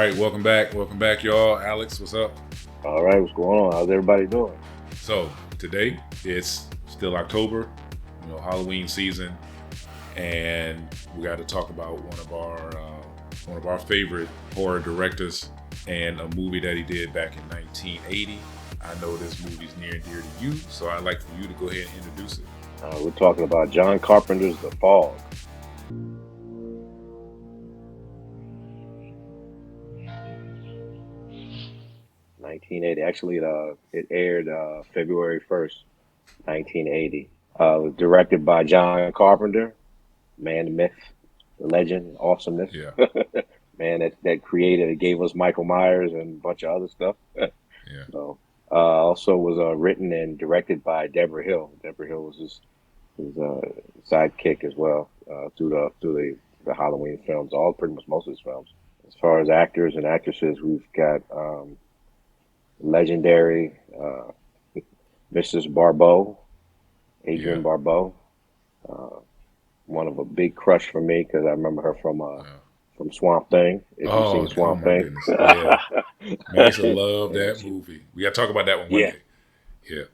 right, welcome back. Welcome back, y'all. Alex, what's up? All right, what's going on? How's everybody doing? So today it's still October, Halloween season, and we got to talk about one of our favorite horror directors and a movie that he did back in 1980. I know this movie's near and dear to you, so I'd like for you to go ahead and introduce it. We're talking about John Carpenter's The Fog. (1980). Actually, it aired February 1st, 1980. It was directed by John Carpenter, man, the myth, the legend, awesomeness. Yeah. Man that created it, gave us Michael Myers and a bunch of other stuff. Yeah. So also was written and directed by Deborah Hill. Deborah Hill was his sidekick as well through the Halloween films, pretty much most of his films. As far as actors and actresses, we've got legendary Mrs. Barbeau, Adrienne Barbeau, one of a big crush for me because I remember her from Swamp Thing. If you've seen Swamp Thing, yeah. Man, I used to love that movie. We got to talk about that one day. Yeah,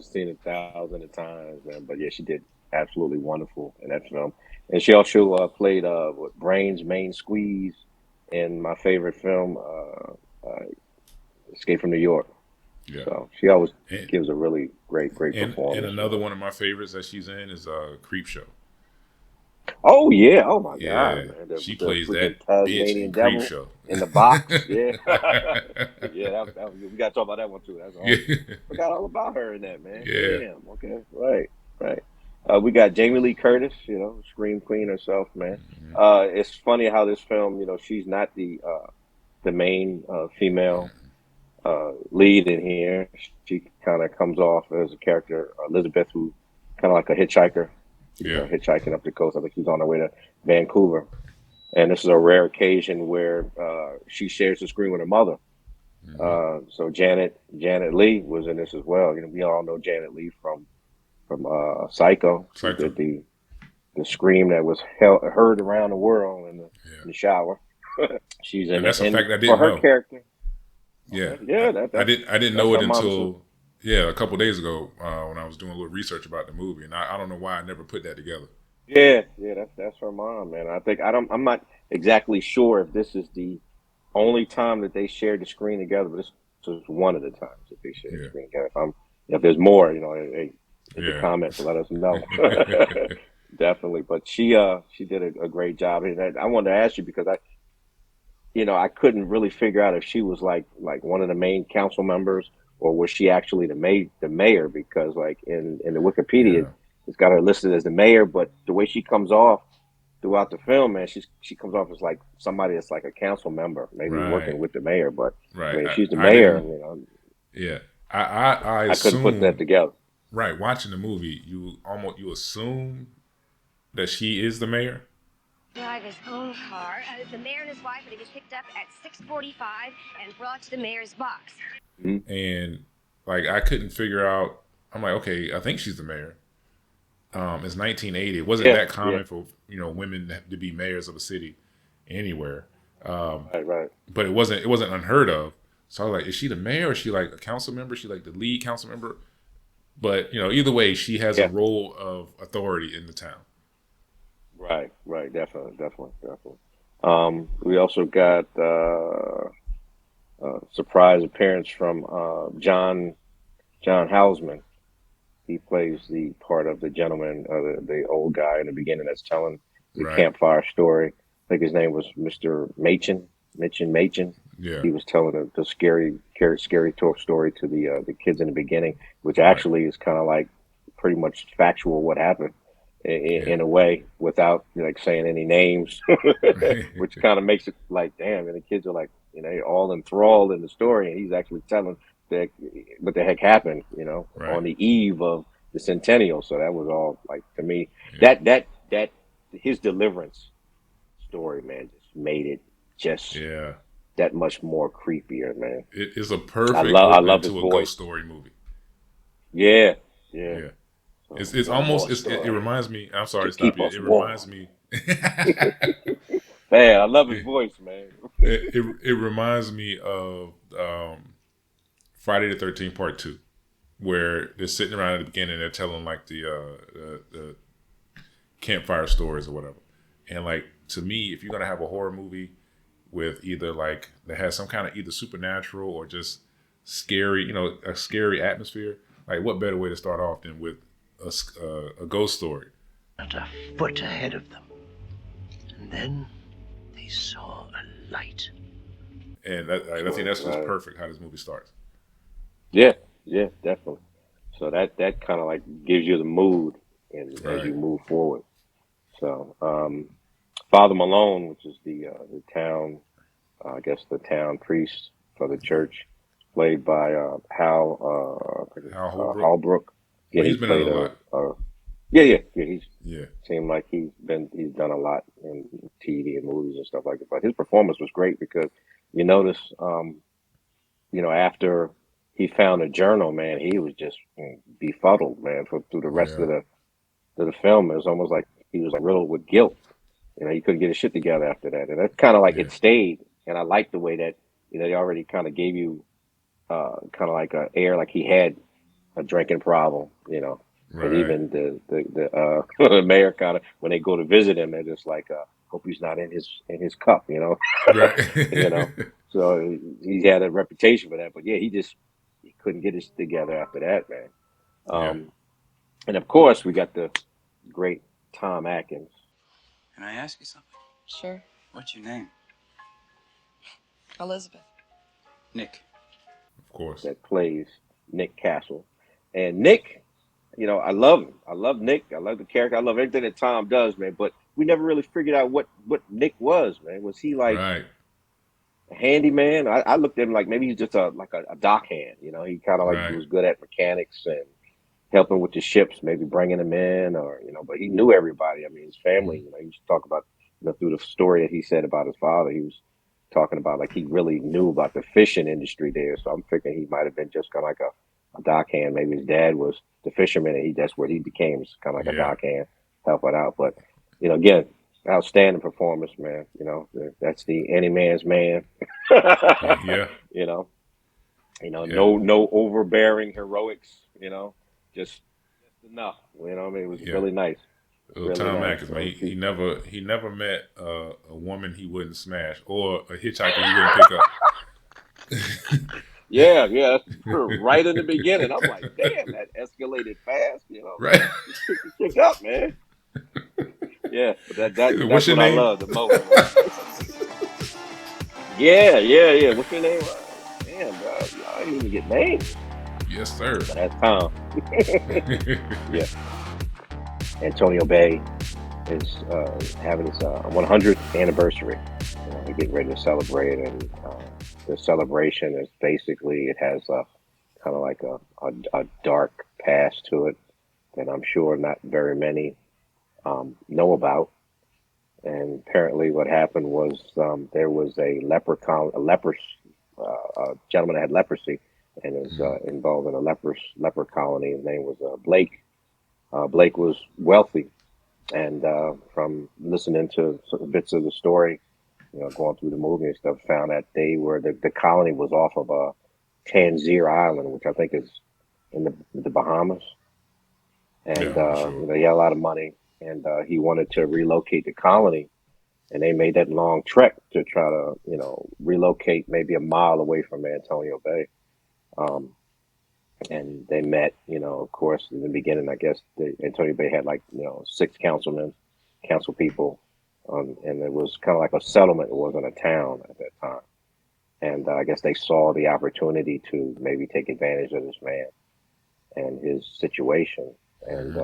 seen it thousands of times, man. But yeah, she did absolutely wonderful in that film, and she also played Brains Main Squeeze in my favorite film, Escape from New York. Yeah. So she always gives a really great performance. And another one of my favorites that she's in is Creep Show. Oh yeah! Oh my God! Man. She plays that Tasmanian bitch devil Creep Show in the box. Yeah, yeah. We got to talk about that one too. That's awesome. Forgot all about her in that, man. Yeah. Damn. Okay. Right. We got Jamie Lee Curtis. Scream queen herself, man. Mm-hmm. It's funny how this film, she's not the main female lead in here. She kind of comes off as a character, Elizabeth, who kind of like a hitchhiker. Hitchhiking up the coast. I think she's on her way to Vancouver. And this is a rare occasion where she shares the screen with her mother. Mm-hmm. So Janet Leigh was in this as well. We all know Janet Leigh from Psycho. She did the scream that was heard around the world in the shower. She's in and that's it. a fact I didn't for her know. Character. Yeah, I didn't know it until a couple days ago when I was doing a little research about the movie, and I don't know why I never put that together. Yeah, that's her mom, man. I'm not exactly sure if this is the only time that they shared the screen together, but this was one of the times that they shared the screen together. If there's more, in the comments, let us know. Definitely, but she did a great job, and I wanted to ask you because I couldn't really figure out if she was like one of the main council members or was she actually the mayor because like in the Wikipedia it's got her listed as the mayor, but the way she comes off throughout the film, man, she comes off as like somebody that's like a council member, maybe working with the mayor, but I mean, she's the mayor. I couldn't put that together. Right, watching the movie, you assume that she is the mayor. Drive his own car. The mayor and his wife are to be picked up at 6:45 and brought to the mayor's box. Mm-hmm. And like I couldn't figure out. I'm like, okay, I think she's the mayor. It's 1980. It wasn't that common for women to be mayors of a city anywhere. Right. But it wasn't unheard of. So I was like, is she the mayor or is she like a council member? Is she like the lead council member? But either way, she has a role of authority in the town. Right, definitely. We also got a surprise appearance from John Houseman. He plays the part of the gentleman, the old guy in the beginning that's telling the campfire story. I think his name was Mr. Machen. Yeah. He was telling the scary story to the kids in the beginning, which actually is kind of like pretty much factual what happened. In a way, without like saying any names, which kind of makes it like, damn, and the kids are like, all enthralled in the story, and he's actually telling what the heck happened, on the eve of the centennial. So that was all like to me that his deliverance story, man, just made it that much more creepier, man. It is a perfect I love his to a voice. ghost story movie. Yeah. It's almost it reminds me. I'm sorry to stop you. It reminds me. Man, I love his voice, man. It reminds me of Friday the 13th Part 2, where they're sitting around at the beginning and they're telling like the campfire stories or whatever. And like, to me, if you're gonna have a horror movie with either like that has some kind of either supernatural or just scary, a scary atmosphere, like what better way to start off than with a ghost story? Not a foot ahead of them, and then they saw a light. And I think that's just perfect how this movie starts. Yeah, definitely. So that kind of like gives you the mood as you move forward. So Father Malone, which is the town, I guess the town priest for the church, played by Hal Holbrook. Holbrook. Yeah, But he's been in a lot. Yeah. He's Yeah. seemed like he's done a lot in TV and movies and stuff like that. But his performance was great because you notice, after he found a journal, man, he was just befuddled, man, through the rest of the film. It was almost like he was like riddled with guilt. He couldn't get his shit together after that, and that's kind of like it stayed. And I like the way that they already kind of gave you kind of like a air, like he had a drinking problem, But even the the mayor kind of, when they go to visit him, they're just like, hope he's not in his cup, Right. So he had a reputation for that, but yeah, he couldn't get his together after that, man. And of course, we got the great Tom Atkins. Can I ask you something? Sure. What's your name? Elizabeth. Nick. Of course. That plays Nick Castle. And Nick, I love him. I love Nick. I love the character. I love everything that Tom does, man. But we never really figured out what Nick was, man. Was he like a handyman? I looked at him like maybe he's just a dock hand. He kind of like was good at mechanics and helping with the ships, maybe bringing them in, or but he knew everybody. I mean, his family. He used to talk about through the story that he said about his father. He was talking about like he really knew about the fishing industry there. So I'm thinking he might have been just kind of like a dock hand. Maybe his dad was the fisherman, and that's what he became, kind of like a dock hand, helping out. But again, outstanding performance, man. That's the any man's man. Yeah. No overbearing heroics. Just enough. I mean, it was really nice. Really Tom Atkins, man. He never met a woman he wouldn't smash or a hitchhiker he wouldn't pick up. Yeah, right in the beginning. I'm like, damn, that escalated fast, Right. Pick up, man. Yeah, but that's What's your name? I love the most. Yeah. What's your name? Damn, bro, I didn't even get names. Yes, sir. But that's Tom. Yeah. Antonio Bay is having his 100th anniversary. They're getting ready to celebrate, and the celebration is basically, it has a kind of like a dark past to it that I'm sure not very many know about. And apparently, what happened was there was a gentleman that had leprosy and was involved in a leper colony. His name was Blake. Blake was wealthy, and from listening to some bits of the story, going through the movie and stuff, found that the colony was off of Tangier Island, which I think is in the Bahamas. And he had a lot of money, and he wanted to relocate the colony, and they made that long trek to try to relocate maybe a mile away from Antonio Bay. And they met, of course, in the beginning. I guess Antonio Bay had 6 council people, and it was kind of like a settlement. It wasn't a town at that time. And I guess they saw the opportunity to maybe take advantage of this man and his situation, and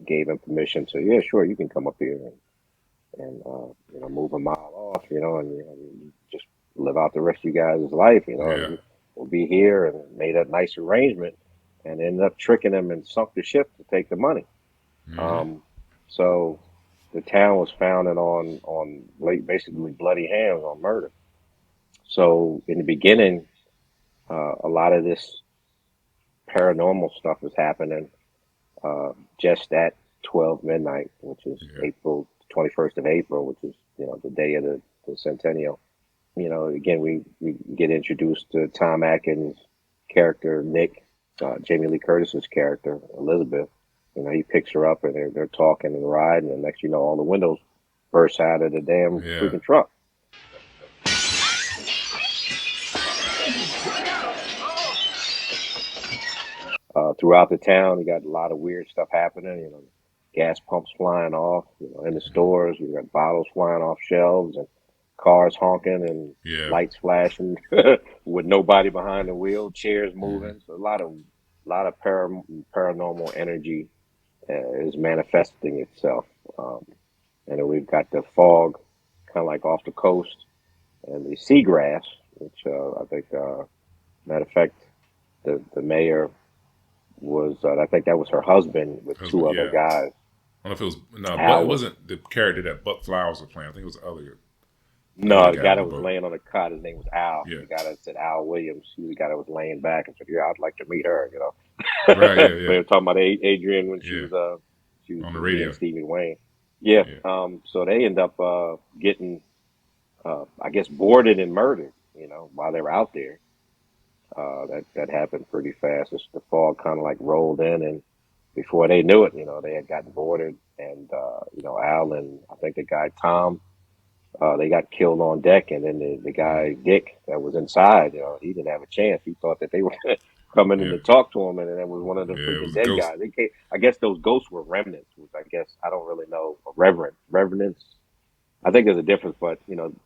gave him permission to, yeah, sure, you can come up here and move a mile off, and just live out the rest of you guys' life, We'll be here, and made a nice arrangement, and ended up tricking them and sunk the ship to take the money. So the town was founded on basically bloody hands, on murder. So in the beginning, a lot of this paranormal stuff was happening just at 12 midnight, which is April 21st of April, which is the day of the centennial. Again, we get introduced to Tom Atkins' character, Nick, Jamie Lee Curtis's character, Elizabeth. He picks her up and they're talking and riding, and next all the windows burst out of the damn Yeah. freaking truck. Throughout the town, you got a lot of weird stuff happening. Gas pumps flying off. In the stores, you got bottles flying off shelves and cars honking and Yeah. lights flashing with nobody behind the wheel. Chairs moving. So a lot of paranormal energy is manifesting itself. And then we've got the fog, kind of like off the coast, and the seagrass, which I think, matter of fact, the mayor was, I think that was her husband with two other guys. I don't know if it was, no, Al but it wasn't the character that Buck Flowers was playing. I think it was the other. No, the guy guy on that the was boat. laying on the cot, his name was Al. Yeah. The guy that said Al Williams, he was the guy that was laying back and said, "Yeah, I'd like to meet her." Right, yeah. They were talking about Adrienne when she was on the radio. Stevie Wayne. Yeah. Yeah. So they end up getting, I guess, boarded and murdered. While they were out there. That happened pretty fast. The fog kind of like rolled in, and before they knew it, they had gotten boarded, and Al and I think the guy Tom, they got killed on deck, and then the guy Dick that was inside, he didn't have a chance. He thought that they were coming in to talk to him, and that was one of the Yeah, it freaking was a dead ghost. guys. I guess those ghosts were remnants, which I guess I don't really know. Revenants. I think there's a difference, but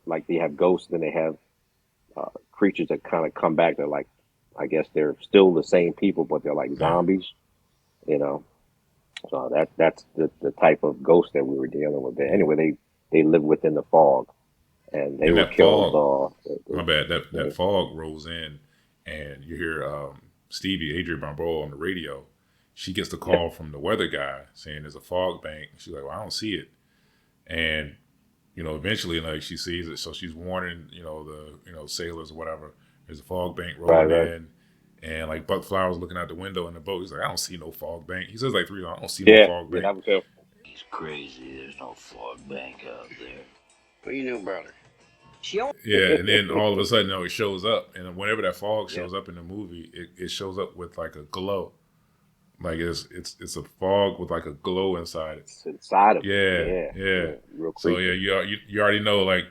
like they have ghosts, then they have creatures that kind of come back. They're like, I guess they're still the same people, but they're like zombies. So that's the type of ghost that we were dealing with. But anyway, they live within the fog, and they And were that killed. My bad. That fog rolls in, and you hear Adrienne Barbeau on the radio. She gets the call from the weather guy saying there's a fog bank. She's like, "Well, I don't see it," and eventually, like, she sees it, so she's warning the sailors or whatever. There's a fog bank rolling in. And like Buck Flowers looking out the window in the boat, he's like, "I don't see no fog bank." He says like 3 times, "I don't see no fog bank." That was him. He's crazy. There's no fog bank out there. What do you know about her? Yeah, and then all of a sudden, it shows up, and whenever that fog shows up in the movie, it shows up with like a glow, like it's a fog with like a glow inside it. It's inside of Yeah. Real So creepy. you already know, like,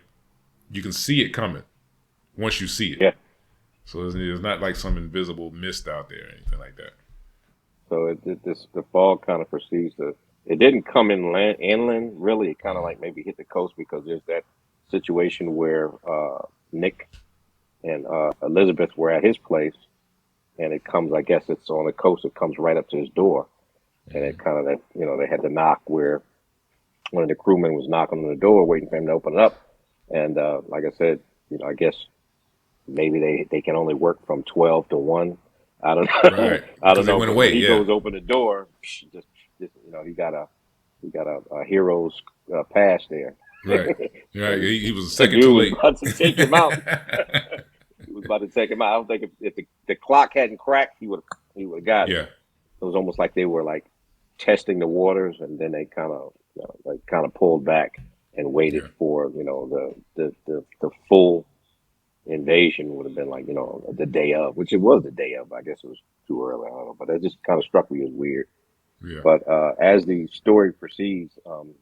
you can see it coming once you see it. Yeah. So it's not like some invisible mist out there or anything like that. So the fog kind of proceeds to. It didn't come inland really. It kind of like maybe hit the coast because there's that situation where Nick and Elizabeth were at his place, and it comes. I guess it's on the coast. It comes right up to his door, and it kind of they had to knock where one of the crewmen was knocking on the door, waiting for him to open it up, and like I said, I guess maybe they can only work from 12 to 1. I don't know. Right. I don't know. Went away. He goes open the door. Just he got a hero's pass there. Right. He was a second Dude too was late. about to take him out. He was about to take him out. I don't think if the clock hadn't cracked, he would have got it. Yeah. It was almost like they were like testing the waters, and then they kind of pulled back and waited for the full invasion would have been like the day of, which it was the day of. I guess it was too early. I don't know, but that just kind of struck me as weird. Yeah. But as the story proceeds, the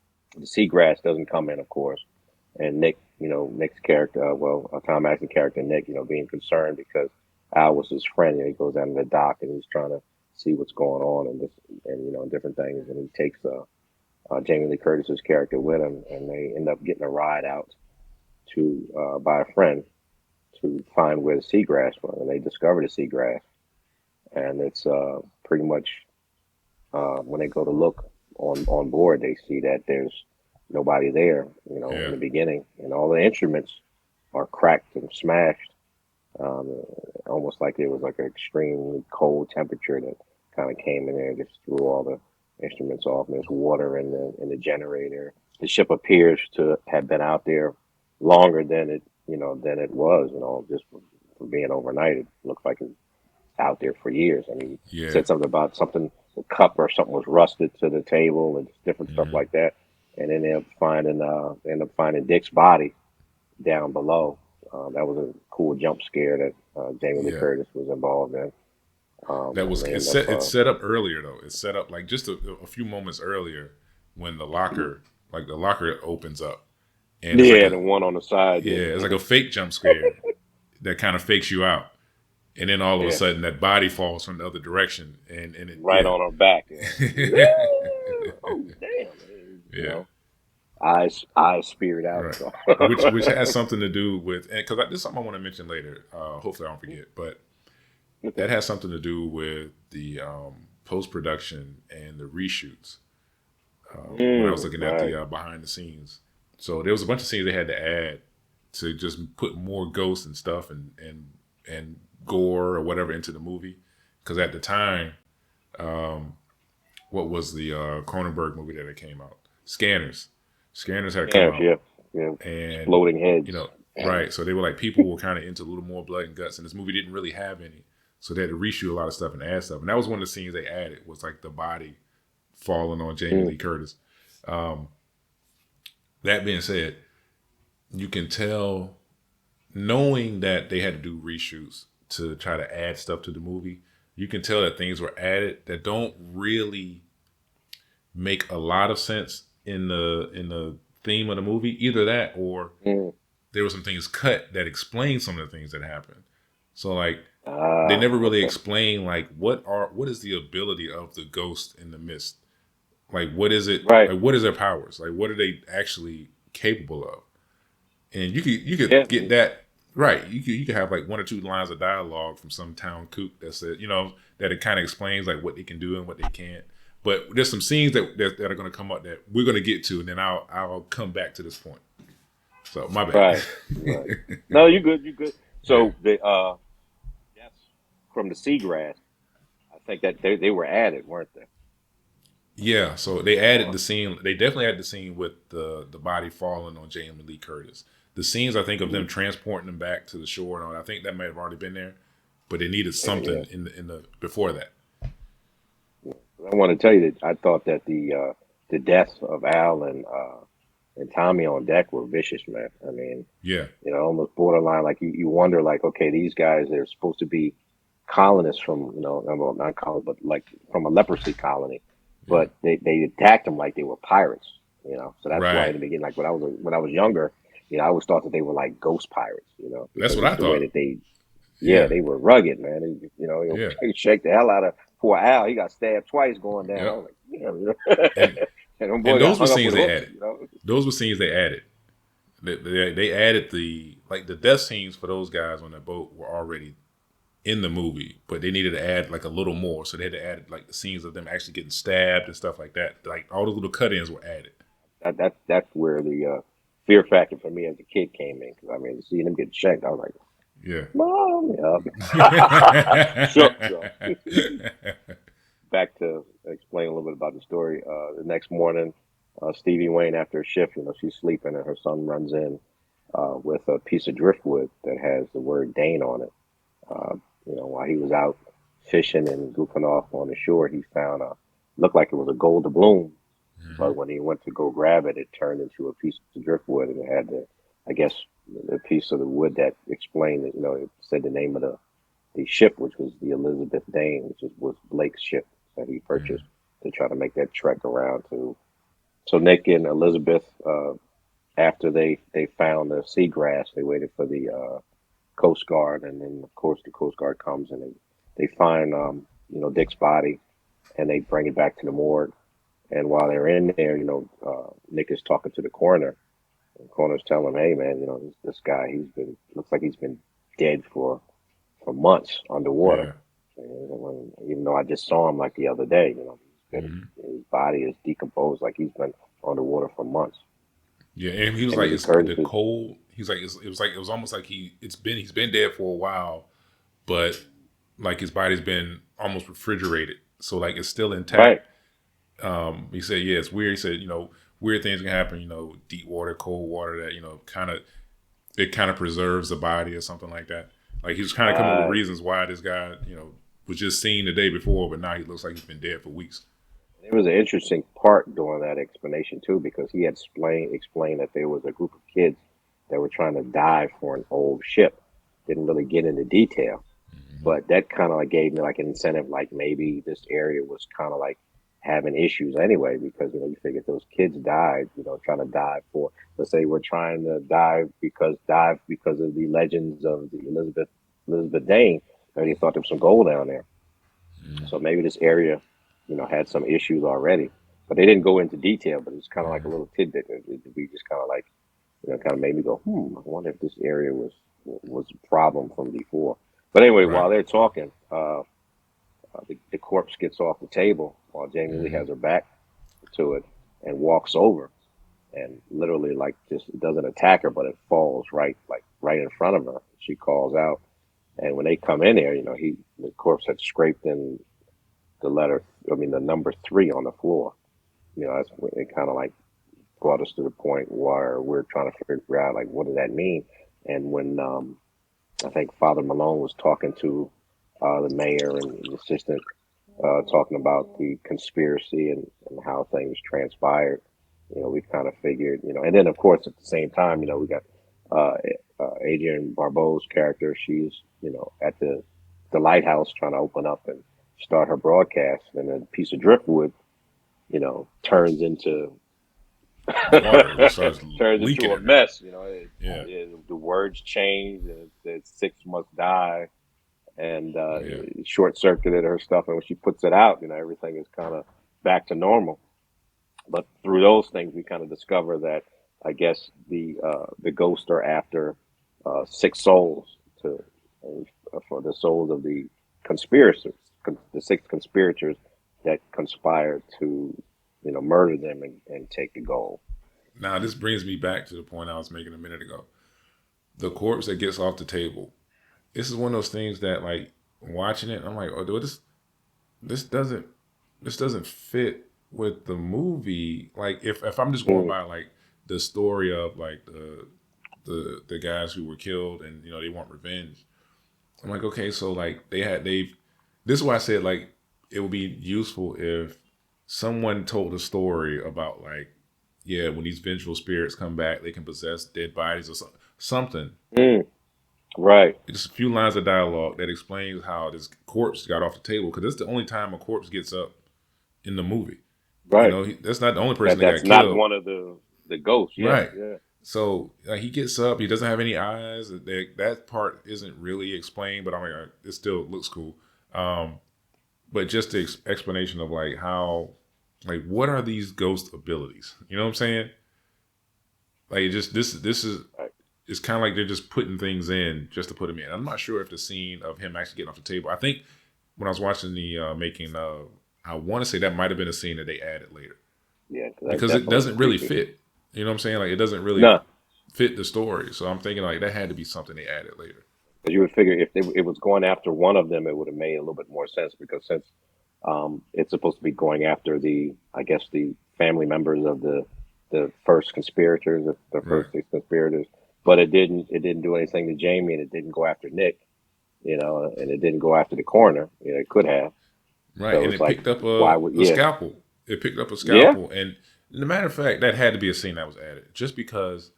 seagrass doesn't come in, of course, and Nick's character, Tom Atkins' character Nick, being concerned because Al was his friend, he goes down to the dock and he's trying to see what's going on and different things, and he takes Jamie Lee Curtis's character with him, and they end up getting a ride out to by a friend to find where the seagrass was, and they discover the seagrass, and it's pretty much when they go to look on board, they see that there's nobody there, in the beginning, and all the instruments are cracked and smashed, almost like it was like an extremely cold temperature that kind of came in there and just threw all the instruments off. And there's water in the generator. The ship appears to have been out there longer than it was, just for being overnight. It looks like it's out there for years. I mean, he said something about the cup or something was rusted to the table and different stuff like that. and then they end up finding Dick's body down below. That was a cool jump scare that Jamie Lee Yeah. Curtis was involved in. That was and they it's end up, set. It's set up earlier though. It's set up like just a few moments earlier when the locker opens up, and it's like yeah, a the one on the side. yeah, it's like a fake jump scare that kind of fakes you out, and then all of a Yeah, sudden that body falls from the other direction, and it right on her back. Yeah. Oh damn! You yeah. know, eyes speared out. Right. So. Which has something to do with, because this is something I want to mention later. Hopefully I don't forget, but that has something to do with the post production and the reshoots. When I was looking at Right. the behind the scenes, so there was a bunch of scenes they had to add to just put more ghosts and stuff and gore or whatever into the movie. Because at the time, what was the Cronenberg movie that came out? Scanners. Scanners had come out. Yeah. And Exploding heads. you know, right? So they were like, people were kind of into a little more blood and guts, and this movie didn't really have any, so they had to reshoot a lot of stuff and add stuff. And that was one of the scenes they added, was like the body falling on Jamie Lee Curtis. That being said, you can tell, knowing that they had to do reshoots to try to add stuff to the movie, you can tell that things were added that don't really make a lot of sense in the theme of the movie. Either that, or there were some things cut that explain some of the things that happened. So like they never really explain like what is the ability of the ghost in the mist. Like what is it? Right. Like what is their powers? Like what are they actually capable of? And you could Yeah. get that right. You could have like one or two lines of dialogue from some town kook that said, that it kind of explains like what they can do and what they can't. But there's some scenes that are going to come up that we're going to get to, and then I'll come back to this point. So my bad. Right. No, you good. You good. So the deaths from the seagrass, I think that they were added, weren't they? Yeah, so they added the scene. They definitely had the scene with the body falling on Jamie Lee Curtis. The scenes, I think, of them transporting them back to the shore and all, I think that might have already been there, but they needed something in the before that. I want to tell you that I thought that the deaths of Al and Tommy on deck were vicious, man. I mean, Yeah, almost borderline. Like you wonder, like, okay, these guys, they're supposed to be colonists from, well, not colonists, but like from a leprosy colony, but they attacked them like they were pirates, So that's why in the beginning, like when I was younger, I always thought that they were like ghost pirates, That's because what I it's the way thought. that they, Yeah. they were rugged, man. And, Yeah. they shake the hell out of poor Al. He got stabbed twice going down. Yep. I was like, And, and them boy those got were hung up scenes with they hooks, added. Those were scenes they added. They added the death scenes for those guys on that boat were already in the movie, but they needed to add like a little more. So they had to add like the scenes of them actually getting stabbed and stuff like that. Like all the little cut-ins were added. That's where the fear factor for me as a kid came in. Because I mean, seeing them get shanked, I was like, Yeah. Mom, yeah. Shook. So. Back to explain a little bit about the story. The next morning, Stevie Wayne, after a shift, she's sleeping, and her son runs in with a piece of driftwood that has the word Dane on it. While he was out fishing and goofing off on the shore, he found looked like it was a gold doubloon. But when he went to go grab it, it turned into a piece of driftwood, and it had I guess, the piece of the wood that explained that, it said the name of the ship, which was the Elizabeth Dane, which was Blake's ship that he purchased to try to make that trek around to. So Nick and Elizabeth, after they found the seagrass, they waited for the Coast Guard, and then of course the Coast Guard comes and they find Dick's body, and they bring it back to the morgue. And while they're in there, Nick is talking to the coroner. And the coroner's telling him, "Hey, man, this guy, looks like he's been dead for months underwater. Yeah. And even though I just saw him like the other day, his body is decomposed, like he's been underwater for months." Yeah, and he was like, it's the cold. He's like, it was almost like he's been dead for a while, but like his body's been almost refrigerated, so like it's still intact. Right. He said, yeah, it's weird. He said, weird things can happen. Deep water, cold water, that it kind of preserves the body or something like that. Like he was kind of coming up with reasons why this guy, was just seen the day before, but now he looks like he's been dead for weeks. It was an interesting part during that explanation too, because he had explained that there was a group of kids that were trying to dive for an old ship. Didn't really get into detail, Hmm. but that kind of like gave me like an incentive, like maybe this area was kind of like having issues anyway, because you figure if those kids died, trying to dive for, let's say we're trying to dive because of the legends of the Elizabeth Dane, and he thought there was some gold down there. Hmm. So maybe this area, had some issues already, but they didn't go into detail. But it's kind of like a little tidbit that we just kind of like, kind of made me go, I wonder if this area was a problem from before. But anyway, Right. while they're talking, the corpse gets off the table while Jamie Lee Hmm. has her back to it and walks over and literally like just doesn't attack her, but it falls right in front of her. She calls out, and when they come in there, the corpse had scraped in the number 3 on the floor. That's when it kind of like brought us to the point where we're trying to figure out like what does that mean. And when I think Father Malone was talking to the mayor and the assistant, talking about the conspiracy and how things transpired, we kind of figured, and then of course at the same time, we got uh, Adrienne Barbeau's character. She's at the lighthouse trying to open up and start her broadcast, and a piece of driftwood, turns into Water. It just starts turns leaking into a in there. mess. Yeah. The words change, and it says 6 must die, and Yeah. it short circuited her stuff. And when she puts it out, everything is kind of back to normal. But through those things, we kind of discover that I guess the ghosts are after 6 souls for the souls of the conspirators, the 6 conspirators that conspired to murder them and take the gold. Now this brings me back to the point I was making a minute ago. The corpse that gets off the table. This is one of those things that like watching it, I'm like, oh, dude, this doesn't this doesn't fit with the movie. Like if I'm just going Mm, by like the story of like the guys who were killed and they want revenge. I'm like, okay, so like they've this is why I said like it would be useful if someone told a story about like, yeah, when these vengeful spirits come back, they can possess dead bodies or something. mm, right, Just a few lines of dialogue that explains how this corpse got off the table because it's the only time a corpse gets up in the movie. right. That's not the only person that That's got not killed. one of the ghosts. Yeah, Right. yeah, So he gets up. He doesn't have any eyes. That part isn't really explained, but I mean, it still looks cool. Um, but just the explanation of like how, like, what are these ghost abilities? You know what I'm saying? Like, it just this is right. it's kind of like they're just putting things in just to put them in. I'm not sure if the scene of him actually getting off the table. I think when I was watching the making of, I want to say that might have been a scene that they added later Yeah, 'cause that's because it definitely doesn't really creepy. fit. You know what I'm saying? Like, it doesn't really No, fit the story. So I'm thinking like that had to be something they added later. because you would figure if it was going after one of them, it would have made a little bit more sense because since it's supposed to be going after I guess the family members of the first conspirators, the Right. first 6 conspirators, but it didn't do anything to Jamie, and it didn't go after Nick, and it didn't go after the coroner. It could have. Right. So And it's it like, picked up why would a yeah, scalpel. It picked up a yeah, scalpel. And as a matter of fact, that had to be a scene that was added. Just because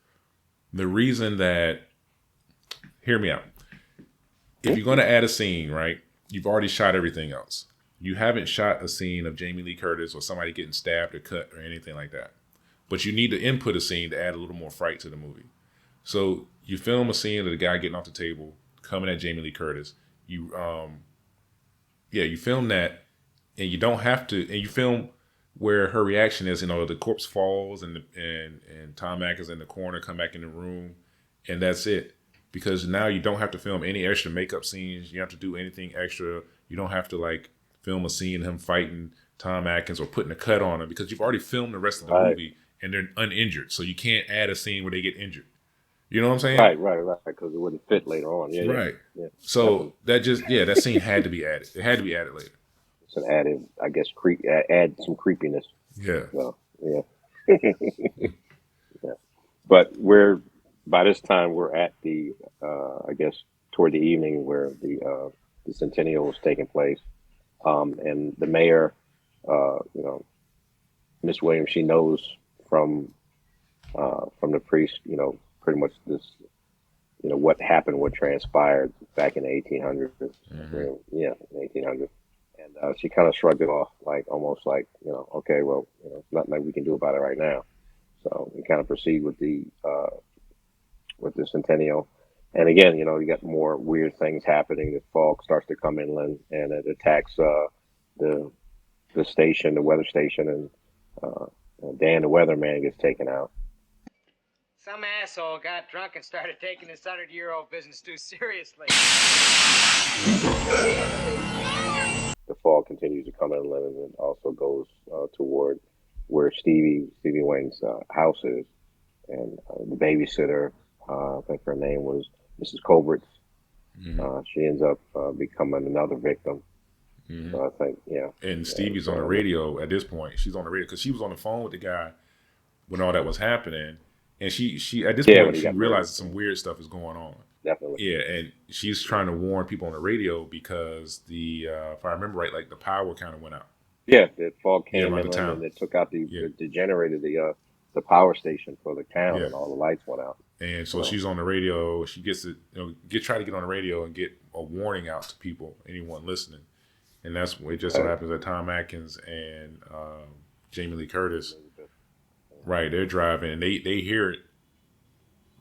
the reason that, hear me out. If mm, you're going to add a scene, right, you've already shot everything else. You haven't shot a scene of Jamie Lee Curtis or somebody getting stabbed or cut or anything like that. But you need to input a scene to add a little more fright to the movie. So you film a scene of the guy getting off the table, coming at Jamie Lee Curtis. You you film that, and you don't have to, and you film where her reaction is. The corpse falls, and Tom Atkins in the corner come back in the room, and that's it. Because now you don't have to film any extra makeup scenes. You don't have to do anything extra. You don't have to like film a scene of him fighting Tom Atkins or putting a cut on him because you've already filmed the rest of the right, movie and they're uninjured. So you can't add a scene where they get injured. You know what I'm saying? right, because it wouldn't fit later on. Yeah, yeah, Right. yeah, So definitely. that scene had to be added. It had to be added later. It's an added, I guess, add some creepiness. Yeah. So yeah, yeah. But by this time we're at I guess toward the evening where the centennial was taking place, and the mayor, Miss Williams, she knows from the priest, pretty much this, what happened, what transpired back in the 1800s. Mm-hmm. Yeah, 1800s. And she kind of shrugged it off, like almost like, okay, well, nothing that we can do about it right now. So we kind of proceed with the centennial. And again, you got more weird things happening. The fog starts to come inland, and it attacks the the station, the weather station, and uh, Dan the weatherman gets taken out. Some asshole got drunk and started taking this 100-year-old business too seriously. The fog continues to come inland, and it also goes toward where Stevie Wayne's house is, and the babysitter, I think her name was Mrs. Colbert. Mm-hmm. She ends up becoming another victim. Mm-hmm. So I think, yeah. And Stevie's on the radio at this point. She's on the radio because she was on the phone with the guy when all that was happening, and she at this point she realizes some weird stuff is going on. Definitely. Yeah, and she's trying to warn people on the radio because if I remember right, like the power kind of went out. Yeah, the fog came in and it took out the generated the power station for the town, and all the lights went out. And so she's on the radio. She gets to try to get on the radio and get a warning out to people, anyone listening. And that's it. Just so happens that Tom Atkins and Jamie Lee Curtis, right? They're driving and they hear it.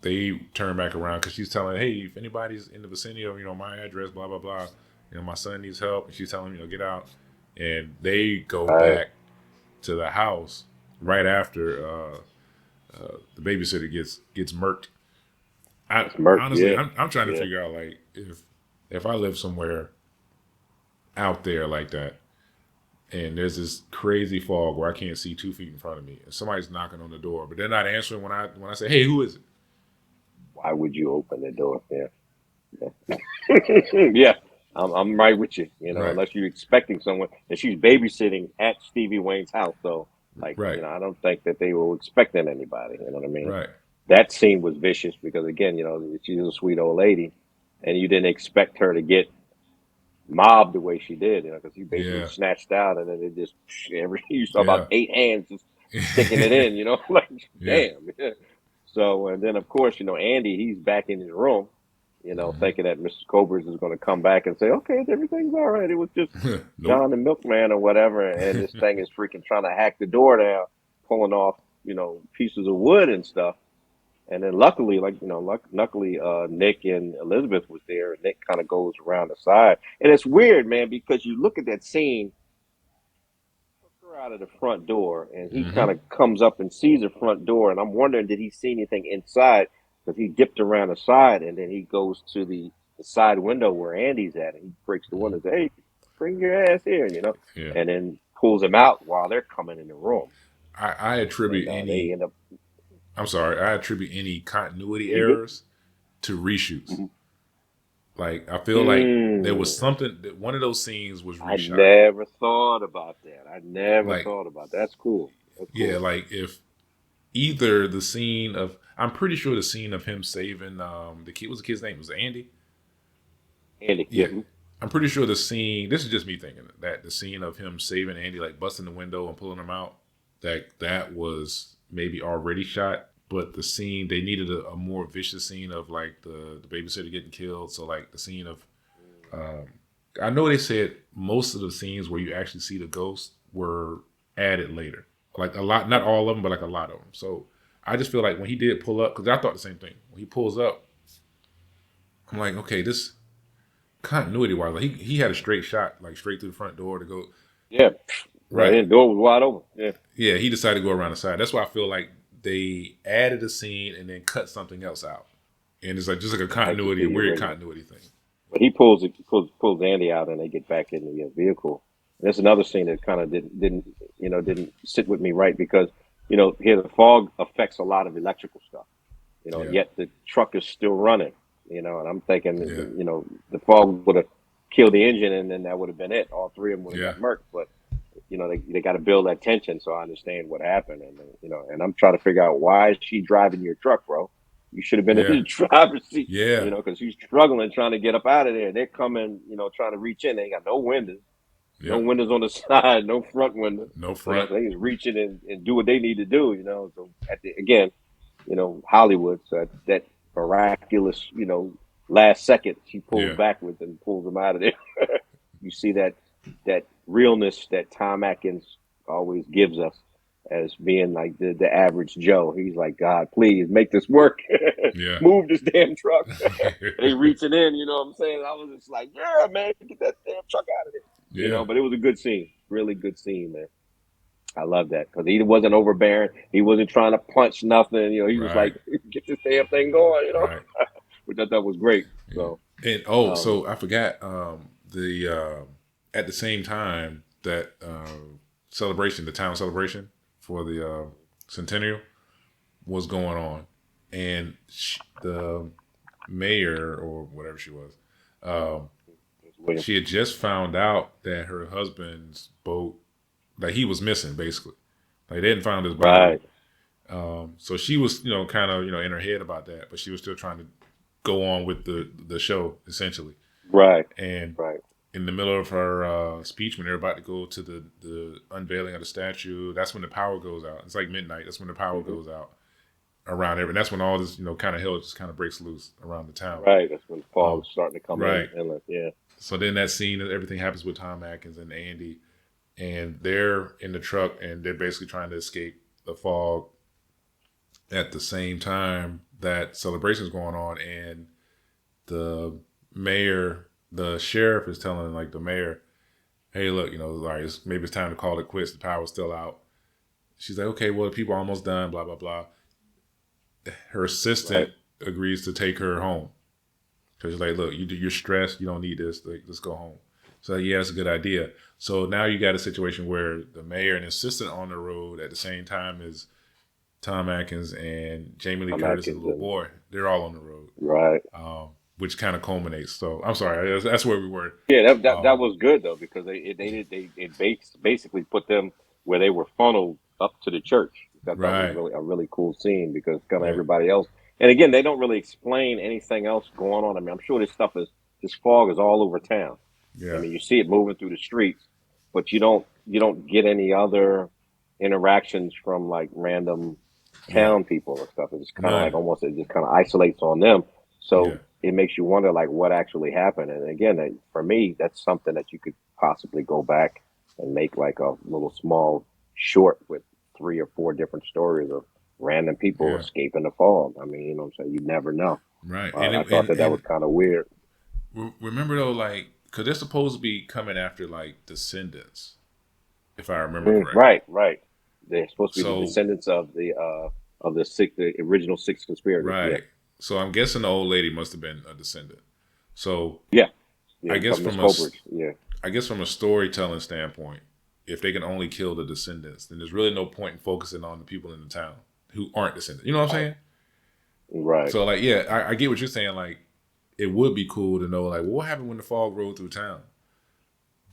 They turn back around because she's telling, hey, if anybody's in the vicinity of my address, blah blah blah, my son needs help, and she's telling them, get out. And they go back to the house right after the babysitter gets murked. Honestly, I'm trying to figure out, like, if I live somewhere out there like that, and there's this crazy fog where I can't see 2 feet in front of me, and somebody's knocking on the door, but they're not answering when I say, "Hey, who is it?" Why would you open the door? Yeah, yeah. I'm right with you. Unless you're expecting someone, and she's babysitting at Stevie Wayne's house, so I don't think that they were expecting anybody. You know what I mean? Right. That scene was vicious because again, she's a sweet old lady, and you didn't expect her to get mobbed the way she did, because he basically snatched out, and then it just you saw about 8 hands just sticking it in, like damn. Yeah. So, and then of course, Andy, he's back in his room, thinking that Mrs. Cobras is going to come back and say, okay, everything's all right. It was just John the milkman or whatever, and this thing is freaking trying to hack the door down, pulling off, pieces of wood and stuff. And then luckily, Nick and Elizabeth was there. And Nick kind of goes around the side. And it's weird, man, because you look at that scene, took her out of the front door, and he kind of comes up and sees the front door. And I'm wondering, did he see anything inside? Because he dipped around the side, and then he goes to the side window where Andy's at, and he breaks the window and says, hey, bring your ass here, and then pulls him out while they're coming in the room. I attribute I attribute any continuity errors to reshoots. Mm-hmm. Like, I feel like there was something that one of those scenes was reshot. I never thought about that. That's cool. Yeah, like if either the scene of, I'm pretty sure the scene of him saving the kid, what's the kid's name? Was it Andy? Andy. Yeah. I'm pretty sure the scene, this is just me thinking, that the scene of him saving Andy, like busting the window and pulling him out, that was maybe already shot, but the scene, they needed a more vicious scene of like the babysitter getting killed. So like the scene of I know they said most of the scenes where you actually see the ghost were added later, like a lot, not all of them, but like a lot of them. So I just feel like when he did pull up, because I thought the same thing, when he pulls up, I'm like, okay, this continuity wise, like he had a straight shot, like straight through the front door to go. Yeah, right. The door was wide open. Yeah, he decided to go around the side. That's why I feel like they added a scene and then cut something else out, and it's like just like a continuity, a weird continuity thing. But he pulls Andy out, and they get back in the vehicle. And there's another scene that kind of didn't sit with me right, because here the fog affects a lot of electrical stuff, yet the truck is still running, and I'm thinking the fog would have killed the engine, and then that would have been it. All three of them would have got murked, but they got to build that tension. So I understand what happened, and and I'm trying to figure out, why is she driving your truck, bro? You should have been in the driver's seat, because she's struggling trying to get up out of there. They're coming, trying to reach in. They ain't got no windows, No windows on the side, no front window. No front. They just reach in and do what they need to do, you know. So again, you know, Hollywood, so that miraculous, you know, last second she pulls backwards and pulls them out of there. You see that realness that Tom Atkins always gives us as being like the average Joe. He's like, God, please make this work. Move this damn truck. They reaching in, you know what I'm saying? I was just like, yeah, man, get that damn truck out of there. You know, but it was a good scene, really good scene, man. I love that because he wasn't overbearing. He wasn't trying to punch nothing. You know, he was like, get this damn thing going, you know, which I thought was great. So, and so I forgot at the same time that celebration, the town celebration for the centennial was going on, and the mayor or whatever she was, she had just found out that her husband's boat, like he was missing, basically. Like they hadn't found his body. So she was, you know, kind of, you know, in her head about that, but she was still trying to go on with the show, essentially. And in the middle of her speech, when they're about to go to the unveiling of the statue, that's when the power goes out. It's like midnight. That's when the power goes out around everything. That's when all this, you know, kind of hell just kind of breaks loose around the town. That's when fog's starting to come in. So then that scene, everything happens with Tom Atkins and Andy, and they're in the truck and they're basically trying to escape the fog at the same time that celebration's going on, and the mayor, the sheriff is telling like the mayor, hey, look, you know, like maybe it's time to call it quits. The power's still out. She's like, okay, well, the people are almost done, blah, blah, blah. Her assistant agrees to take her home. Because she's like, look, you're stressed. You don't need this. Like, let's go home. So yeah, it's a good idea. So now you got a situation where the mayor and assistant on the road at the same time as Tom Atkins and Jamie Lee Curtis and the little boy. They're all on the road. Which kind of culminates. So I'm sorry, that's where we were. Yeah, that was good though, because they basically put them where they were funneled up to the church. That was really a really cool scene because kind of everybody else. And again, they don't really explain anything else going on. I mean, I'm sure this fog is all over town. I mean, you see it moving through the streets, but you don't get any other interactions from like random town people and stuff. It's kind of like almost it just kind of isolates on them. So it makes you wonder like what actually happened. And again, for me, that's something that you could possibly go back and make like a little small short with 3 or 4 different stories of random people escaping the fog. I mean, you know what I'm saying? You never know. Right. I thought that was kind of weird. Remember though, like, because they're supposed to be coming after like descendants, if I remember correctly. Right. They're supposed to be the descendants of the original 6 conspirators. Right. Yeah. So I'm guessing the old lady must have been a descendant. So I guess from a storytelling standpoint, if they can only kill the descendants, then there's really no point in focusing on the people in the town who aren't descendants. You know what I'm saying? Right. So like, I get what you're saying. Like, it would be cool to know, like, well, what happened when the fog rolled through town?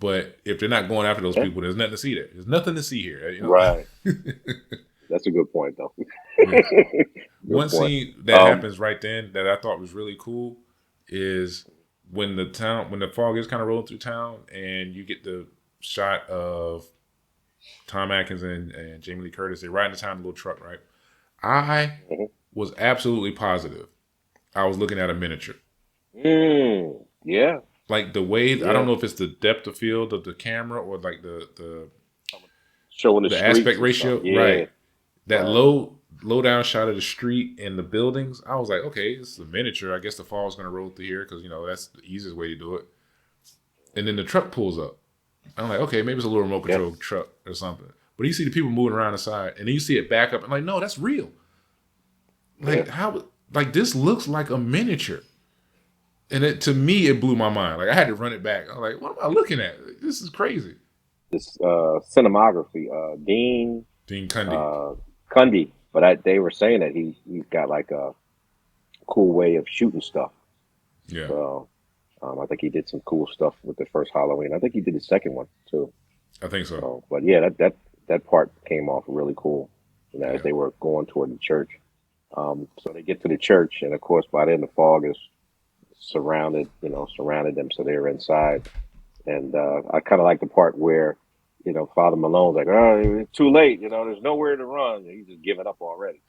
But if they're not going after those people, there's nothing to see there. There's nothing to see here. You know? Right. That's a good point, though. One scene that happens right then that I thought was really cool is when the fog is kind of rolling through town, and you get the shot of Tom Atkins and Jamie Lee Curtis. They ride into town in a little truck, right? I was absolutely positive I was looking at a miniature. Yeah. Like the way, I don't know if it's the depth of field of the camera or like the showing the aspect ratio, right? That low down shot of the street and the buildings. I was like, okay, this is a miniature. I guess the fall's going to roll through here because, you know, that's the easiest way to do it. And then the truck pulls up. I'm like, okay, maybe it's a little remote control truck or something. But you see the people moving around the side, and then you see it back up. I'm like, no, that's real. Like how? Like this looks like a miniature. And to me, it blew my mind. Like I had to run it back. I was like, what am I looking at? This is crazy. This cinematography, Dean Cundy. Cundy, but they were saying that he's got like a cool way of shooting stuff. Yeah. So I think he did some cool stuff with the first Halloween. I think he did the second one too. I think so. But yeah, that part came off really cool. You know, as they were going toward the church. So they get to the church, and of course, by then the fog is surrounded them, so they're inside. And I kind of like the part where, Father Malone's like, oh, it's too late. There's nowhere to run. He's just given up already.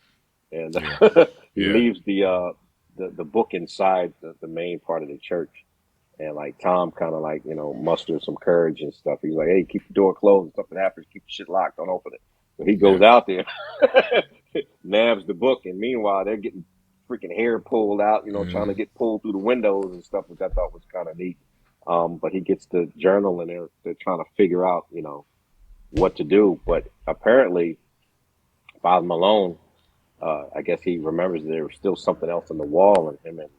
And Yeah. he Yeah. leaves the book inside the main part of the church. And like Tom kind of like, musters some courage and stuff. He's like, hey, keep the door closed. If something happens, keep the shit locked. Don't open it. So he goes out there, nabs the book. And meanwhile, they're getting freaking hair pulled out, trying to get pulled through the windows and stuff, which I thought was kind of neat. But he gets the journal and they're trying to figure out, what to do. But apparently, Father Malone, I guess he remembers there was still something else on the wall, and him and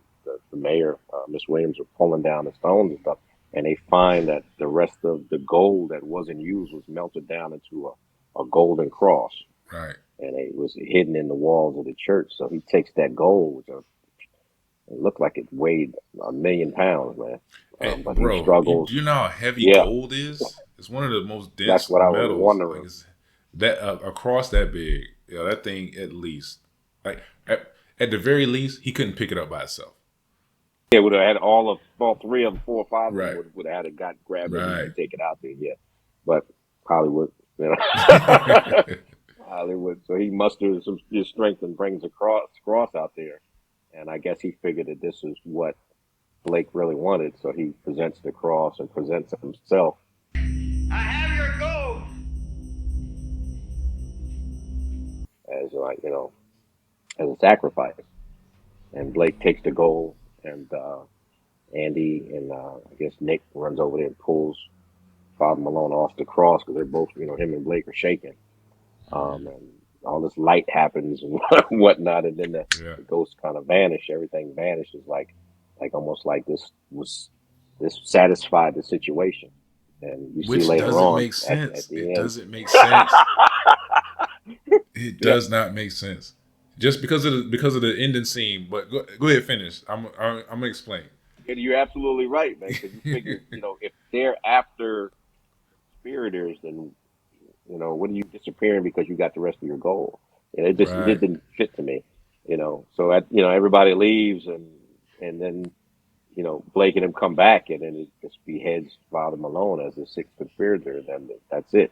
the mayor, Miss Williams, were pulling down the stones and stuff. And they find that the rest of the gold that wasn't used was melted down into a golden cross. Right. And it was hidden in the walls of the church. So he takes that gold, which it looked like it weighed 1,000,000 pounds, man. Hey, But bro, he struggles. do you know how heavy Yeah, gold is? It's one of the most that's dense what I was metals. Like wondering. it's that across that big, that thing at least, like at the very least, he couldn't pick it up by itself. Yeah, would have had all three of them, four or five of Right. them would have had it grabbed it Right. and take it out there. Yeah, but Hollywood, Hollywood. So he musters his strength and brings a cross out there, and I guess he figured that this is what Blake really wanted. So he presents the cross and presents himself. I have your gold. As like as a sacrifice, and Blake takes the gold, and Andy and I guess Nick runs over there and pulls Father Malone off the cross because they're both, him and Blake are shaking. And all this light happens and whatnot, and then the ghosts kind of vanish. Everything vanishes, like almost like this satisfied the situation. And you Which see later doesn't on make sense. at the It end. doesn't make sense. It does not make sense. Just because of the ending scene. But go ahead, finish. I'm gonna explain. And you're absolutely right, man. Because you figure, if they're after conspirators, then what are you disappearing because you got the rest of your goal? And it Right. didn't fit to me, So everybody leaves, and then Blake and him come back, and then it just beheads Father Malone as the sixth conspirator, and then that's it.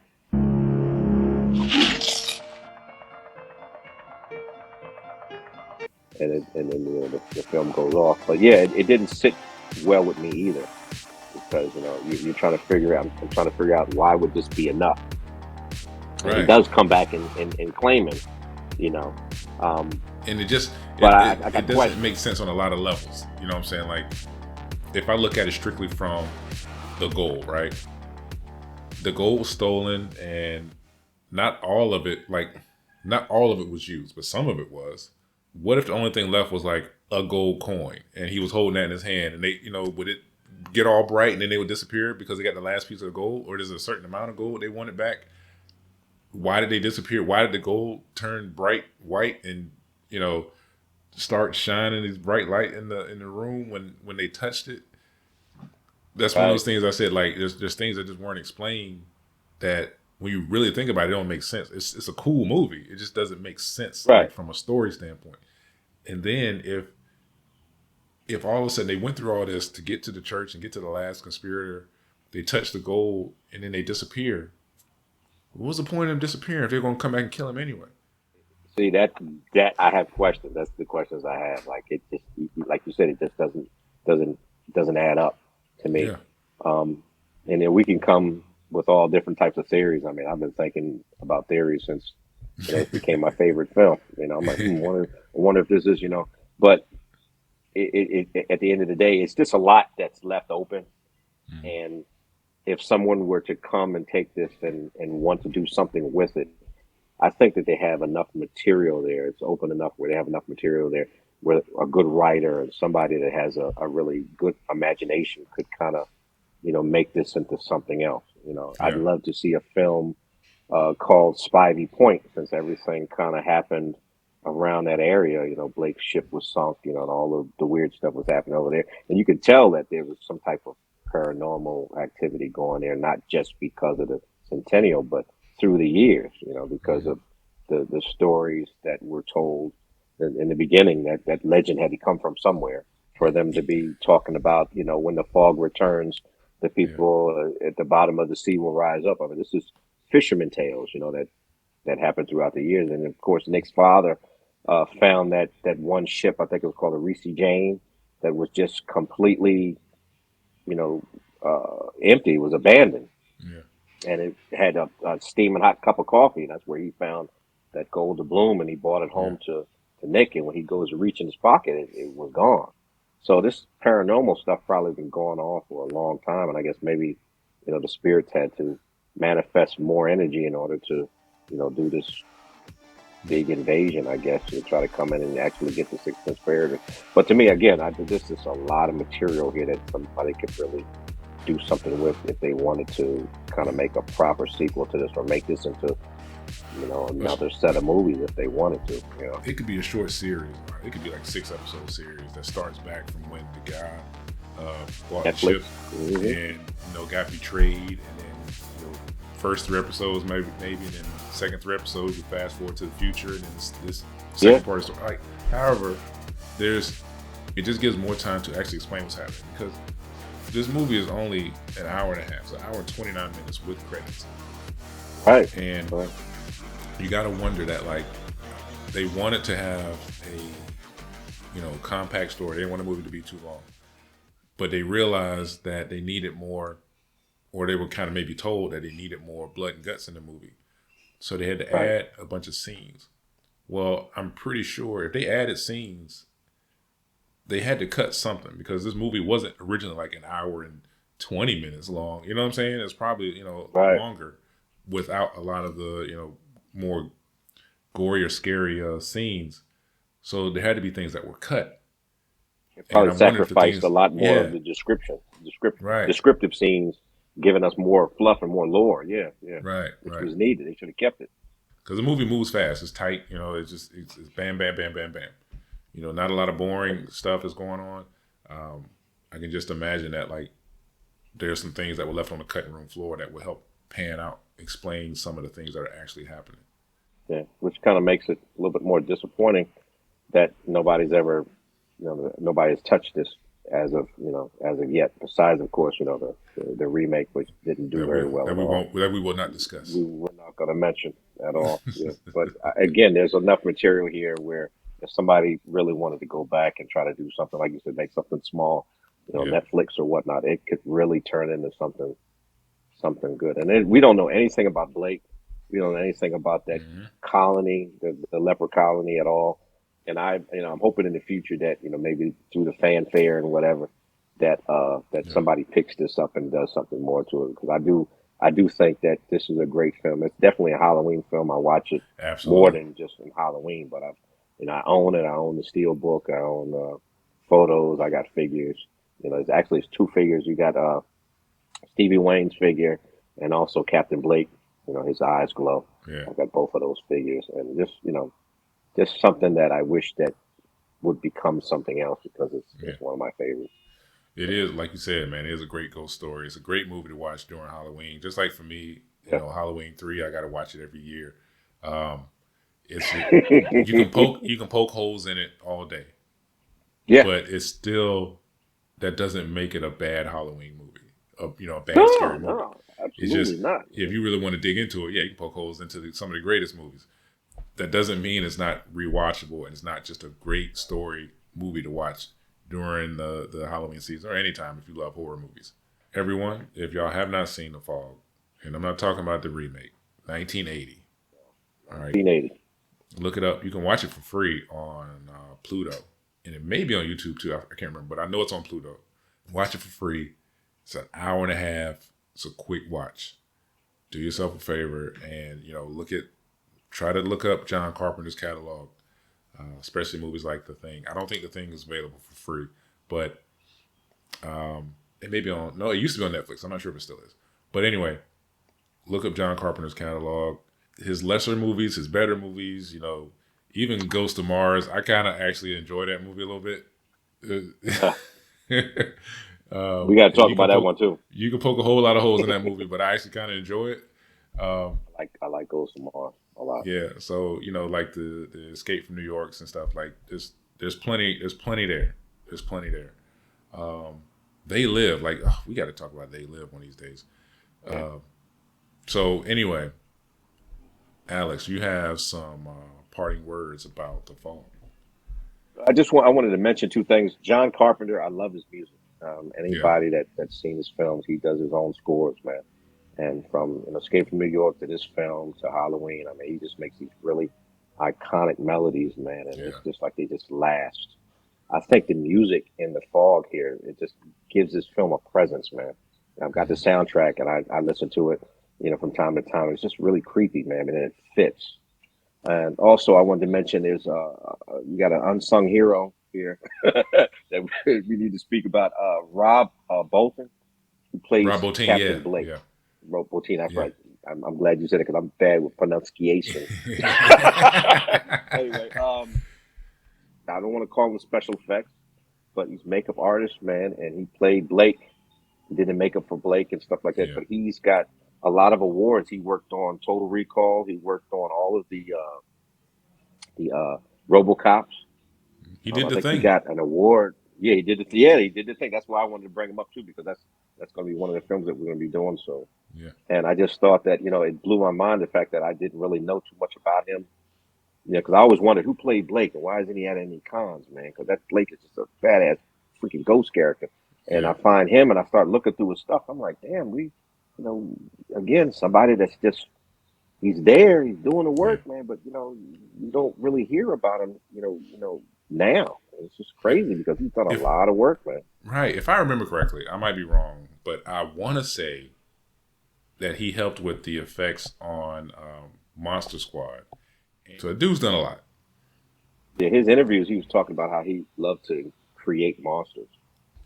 And then the film goes off. But yeah, it didn't sit well with me either, because you're trying to figure out. I'm trying to figure out why would this be enough. Right. He does come back and claim him, And it just but it doesn't make sense on a lot of levels. You know what I'm saying? Like if I look at it strictly from the gold, right? The gold was stolen, and not all of it was used, but some of it was. What if the only thing left was like a gold coin, and he was holding that in his hand, and they, would it get all bright and then they would disappear because they got the last piece of the gold, or there's a certain amount of gold they wanted back? Why did they disappear? Why did the gold turn bright white and start shining this bright light in the room when they touched it? That's one of those things I said, like there's things that just weren't explained that when you really think about it, it don't make sense. It's a cool movie. It just doesn't make sense, right, like from a story standpoint. And then if all of a sudden they went through all this to get to the church and get to the last conspirator, they touch the gold and then they disappear. What was the point of them disappearing if they're going to come back and kill him anyway? See, that I have questions. That's the questions I have. Like it just, like you said, it just doesn't add up to me. Yeah. And then we can come with all different types of theories. I mean, I've been thinking about theories since it became my favorite film. I'm like, I wonder if this is, but it at the end of the day, it's just a lot that's left open. Mm-hmm. And if someone were to come and take this and want to do something with it, I think that they have enough material there. It's open enough where they have enough material there where a good writer and somebody that has a really good imagination could kind of, make this into something else. Yeah. I'd love to see a film called Spivey Point, since everything kind of happened around that area. Blake's ship was sunk, and all of the weird stuff was happening over there. And you could tell that there was some type of paranormal activity going there, not just because of the centennial, but through the years, because of the stories that were told in the beginning, that legend had to come from somewhere for them to be talking about, when the fog returns, the people at the bottom of the sea will rise up. I mean, this is fisherman tales, that happened throughout the years. And of course, Nick's father found that one ship, I think it was called the Reese Jane, that was just completely, empty, was abandoned. Yeah. And it had a steaming hot cup of coffee. And that's where he found that gold doubloon, and he brought it home to Nick. And when he goes to reach in his pocket, it was gone. So this paranormal stuff probably been going on for a long time. And I guess maybe, the spirits had to manifest more energy in order to, do this big invasion, I guess, to try to come in and actually get the Sixth Conspirator. But to me, again, this is a lot of material here that somebody could really do something with if they wanted to kind of make a proper sequel to this, or make this into, another set of movies if they wanted to. It could be a short series. It could be like 6-episode series that starts back from when the guy bought Netflix. the ship and got betrayed, and then first 3 episodes maybe, and then second 3 episodes you fast forward to the future, and then this second part is like. However, it just gives more time to actually explain what's happening, because this movie is only an hour and a half, so an hour and 29 minutes with credits. Right. And you got to wonder that, like, they wanted to have a compact story. They didn't want the movie to be too long, but they realized that they needed more, or they were kind of maybe told that they needed more blood and guts in the movie, so they had to add a bunch of scenes. Well, I'm pretty sure if they added scenes, they had to cut something, because this movie wasn't originally like an hour and 20 minutes long. You know what I'm saying? It's probably longer, without a lot of the more gory or scary scenes. So there had to be things that were cut. It probably sacrificed a lot more of the descriptive scenes, giving us more fluff and more lore. Which was needed. They should have kept it. Because the movie moves fast. It's tight. It's bam, bam, bam, bam, bam. Not a lot of boring stuff is going on. I can just imagine that, like, there's some things that were left on the cutting room floor that will help pan out, explain some of the things that are actually happening. Yeah, which kind of makes it a little bit more disappointing that nobody's ever, nobody has touched this as of yet. Besides, of course, the remake, which didn't do very well. That we will not discuss. We're not going to mention at all. But again, there's enough material here where if somebody really wanted to go back and try to do something, like you said, make something small, Netflix or whatnot, it could really turn into something good. And we don't know anything about Blake. We don't know anything about that colony, the leper colony at all. And I'm hoping in the future that, maybe through the fanfare and whatever, that somebody picks this up and does something more to it. Because I do think that this is a great film. It's definitely a Halloween film. I watch it more than just in Halloween, but I own it. I own the steel book. I own photos. I got figures. It's 2 figures. You got Stevie Wayne's figure and also Captain Blake. His eyes glow. Yeah. I got both of those figures, and just something that I wish that would become something else, because it's one of my favorites. It is, like you said, man. It is a great ghost story. It's a great movie to watch during Halloween. Just like for me, Halloween 3, I got to watch it every year. You can poke holes in it all day. Yeah, but it's still, that doesn't make it a bad Halloween movie. A bad scary movie. No, absolutely it's just not. If you really want to dig into it, you can poke holes into some of the greatest movies. That doesn't mean it's not rewatchable, and it's not just a great story movie to watch during the Halloween season, or anytime if you love horror movies. Everyone, if y'all have not seen The Fog, and I'm not talking about the remake, 1980. All right. 1980. Look it up. You can watch it for free on Pluto. And it may be on YouTube too. I can't remember, but I know it's on Pluto. Watch it for free. It's an hour and a half. It's a quick watch. Do yourself a favor and, try to look up John Carpenter's catalog, especially movies like The Thing. I don't think The Thing is available for free, but it may be on, it used to be on Netflix. I'm not sure if it still is. But anyway, look up John Carpenter's catalog. His lesser movies, his better movies, even Ghost of Mars. I kind of actually enjoy that movie a little bit. We got to talk about that one too. You can poke a whole lot of holes in that movie, but I actually kind of enjoy it. I like Ghost of Mars a lot. Yeah, so like the Escape from New York and stuff, like there's plenty there. There's plenty there. They Live. Like, oh, we got to talk about They Live one of these days. So anyway, Alex, you have some parting words about the Fog. I wanted to mention two things. John Carpenter, I love his music. Yeah, Anybody that's seen his films, he does his own scores, man. And from Escape from New York to this film to Halloween, I mean, he just makes these really iconic melodies, man, and yeah, it's just like they just last. I think the music in the Fog here, it just gives this film a presence, man. I've got the soundtrack and I listen to it, from time to time. It's just really creepy, man, and it fits. And also, I wanted to mention there's you got an unsung hero here that we need to speak about. Rob Bolton, who plays Rob Bottin. Captain Yeah, Blake. yeah, Rob Bolton, that's yeah. right. I'm glad you said it because I'm bad with pronunciation. Anyway, I don't want to call him special effects, but he's makeup artist, man, and he played Blake. He did the makeup for Blake and stuff like that. Yeah. But he's got a lot of awards. He worked on Total Recall. He worked on all of the RoboCops. He did I the think he thing. got an award. Yeah, he did it. Yeah, he did the thing. That's why I wanted to bring him up too, because that's going to be one of the films that we're going to be doing. So, Yeah, and I just thought that it blew my mind the fact that I didn't really know too much about him. Yeah, because I always wondered who played Blake and why isn't he at any cons, man? Because that Blake is just a badass freaking ghost character. And yeah, I find him and I start looking through his stuff. I'm like, damn, again, somebody that's just he's there, he's doing the yeah, work, man. But you don't really hear about him, now. It's just yeah. crazy because he's done a If lot of work, man. Right, if I remember correctly, I might be wrong, but I want to say that he helped with the effects on Monster Squad. So the dude's done a lot. Yeah, his interviews, he was talking about how he loved to create monsters,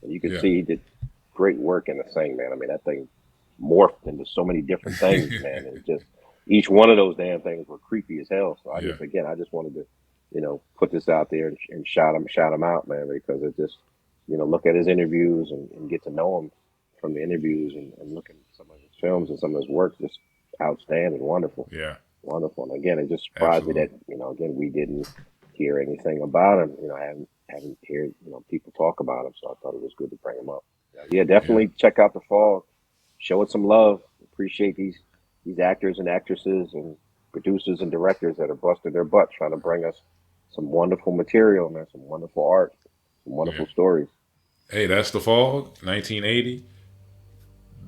and you can Yeah. see he did great work in the thing, man. I mean, that thing morphed into so many different things, man. And just each one of those damn things were creepy as hell. So Yeah, I just wanted to, put this out there and shout him out, man, because it just, look at his interviews and get to know him from the interviews and look at some of his films and some of his work, just outstanding, wonderful, yeah, wonderful. And again, it just surprised me that, absolutely. again, we didn't hear anything about him. I haven't heard, people talk about him. So I thought it was good to bring him up. Yeah, Yeah, definitely check out The Fall. Show it some love. Appreciate these actors and actresses and producers and directors that are busting their butt trying to bring us some wonderful material, man, some wonderful art, some yeah. wonderful stories. Hey, that's The Fog, 1980.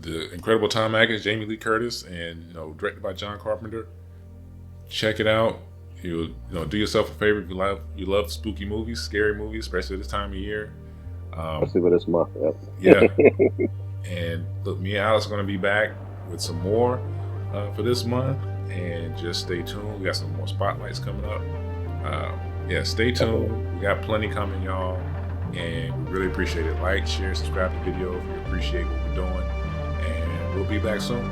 The incredible Tom Atkins, Jamie Lee Curtis, and directed by John Carpenter. Check it out. Do yourself a favor if you love spooky movies, scary movies, especially this time of year. Especially with this month. Yeah, Yep. and look, me and Alex are going to be back with some more for this month, and just stay tuned. We got some more spotlights coming up. Yeah, stay tuned. We got plenty coming, y'all, and we really appreciate it. Like, share, subscribe to the video if you appreciate what we're doing, and we'll be back soon.